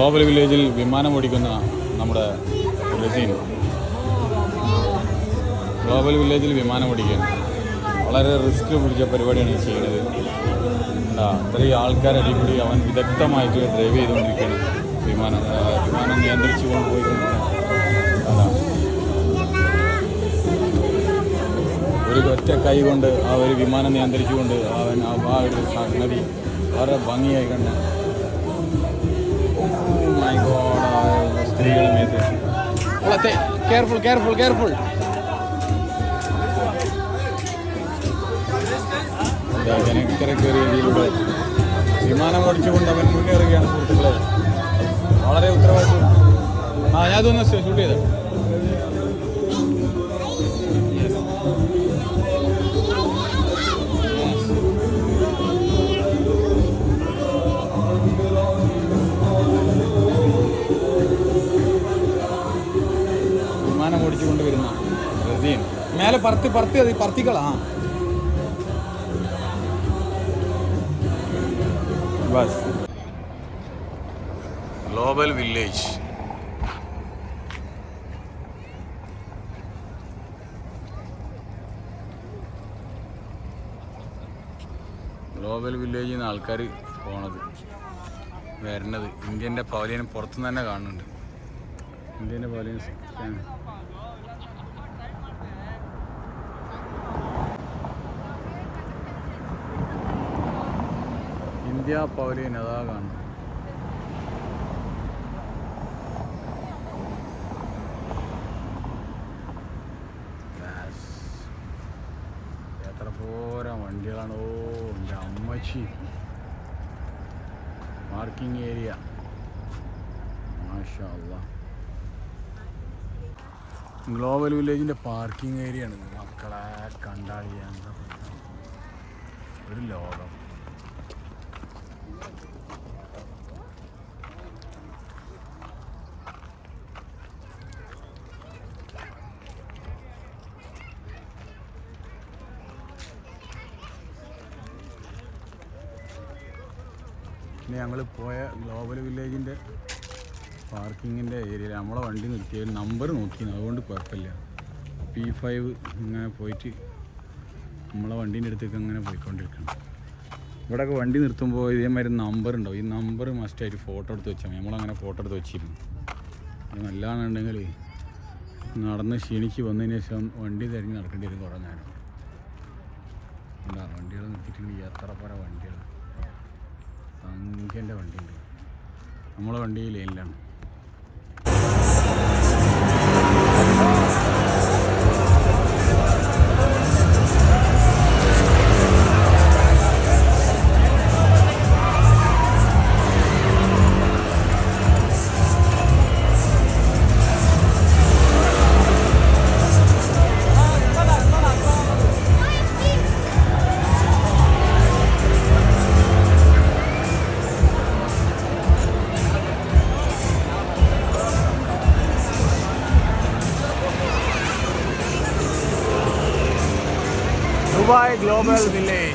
Global വില്ലേജിൽ വിമാനം ഓടിക്കുന്ന നമ്മുടെ റസീൻ. ഗ്ലോബൽ വില്ലേജിൽ വിമാനം ഓടിക്കാൻ വളരെ റിസ്ക് പിടിച്ച പരിപാടിയാണ് ചെയ്യുന്നത്. അത്രയും ആൾക്കാരടി കൂടി അവൻ വിദഗ്ധമായിട്ട് ഡ്രൈവ് ചെയ്തുകൊണ്ടിരിക്കുകയാണ്. വിമാനം നിയന്ത്രിച്ചു കൊണ്ടുപോയിക്കൊണ്ടിരിക്കുകയാണ്. ഒരു ഒറ്റ കൈ കൊണ്ട് ആ ഒരു വിമാനം നിയന്ത്രിച്ചുകൊണ്ട് അവൻ ആ ഒരു സംഗതി വളരെ ഭംഗിയായി കണ്ട് സ്ത്രീകളുടെ മേത്ത് കെയർഫുൾ കെയർഫുൾ കെയർഫുൾ. ജനത്തിരക്കേറിയ രീതിയിലൂടെ വിമാനം ഓടിച്ചുകൊണ്ട് അവൻ മുന്നേറുകയാണ്. സുഹൃത്തുക്കളെ, വളരെ ഉത്തരവാദിത്വം. ഞാൻ അതൊന്ന് ഷൂട്ട് ചെയ്ത വിമാനം ഓടിച്ചുകൊണ്ട് വരുന്ന റസീൻ. മേലെ പറത്തിക്കളാ. Bus global village. ഗ്ലോബൽ വില്ലേജിൽ നിന്ന് ആൾക്കാർ വരുന്നത് ഇന്ത്യൻ്റെ പവലിയൻ പുറത്തുനിന്ന് തന്നെ കാണുന്നുണ്ട്. ഇന്ത്യൻ്റെ പവലിയൻ ഇന്ത്യ പവലിയൻ അതാ കാണും. എത്ര പോരാ വണ്ടികളാണ്. ഓ എൻ്റെ അമ്മച്ചി. പാർക്കിംഗ് ഏരിയ മാഷാ അല്ലാഹ്. ഗ്ലോബൽ വില്ലേജിൻ്റെ പാർക്കിംഗ് ഏരിയ ആണ്. മക്കളെ കണ്ടാളിയാൻ ഒരു ലോകം. പിന്നെ ഞങ്ങൾ പോയ ഗ്ലോബൽ വില്ലേജിൻ്റെ പാർക്കിങ്ങിൻ്റെ ഏരിയയിൽ നമ്മളെ വണ്ടി നിർത്തിയ നമ്പർ നോക്കിയിരുന്നു. അതുകൊണ്ട് കുഴപ്പമില്ല. P5 ഇങ്ങനെ പോയിട്ട് നമ്മളെ വണ്ടീൻ്റെ അടുത്തേക്ക് അങ്ങനെ പോയിക്കൊണ്ടിരിക്കണം. ഇവിടെയൊക്കെ വണ്ടി നിർത്തുമ്പോൾ ഇതേമാതിരി നമ്പർ ഉണ്ടാവും. ഈ നമ്പർ മസ്റ്റായിട്ട് ഫോട്ടോ എടുത്ത് വെച്ചാൽ നമ്മളങ്ങനെ ഫോട്ടോ എടുത്ത് വെച്ചിരുന്നു. അത് നല്ലതാണെന്നുണ്ടെങ്കിൽ നടന്ന് ക്ഷീണിച്ച് വന്നതിന് ശേഷം വണ്ടി തിരഞ്ഞ് നടക്കേണ്ടി വരും കുറേ നേരം. എന്താ വണ്ടികൾ നിർത്തിയിട്ടുണ്ടെങ്കിൽ എത്ര പോരാ വണ്ടികൾ. സംഖ്യൻ്റെ വണ്ടിയുണ്ട്. നമ്മളെ വണ്ടി ലൈനിലാണ്. Dubai Global Village.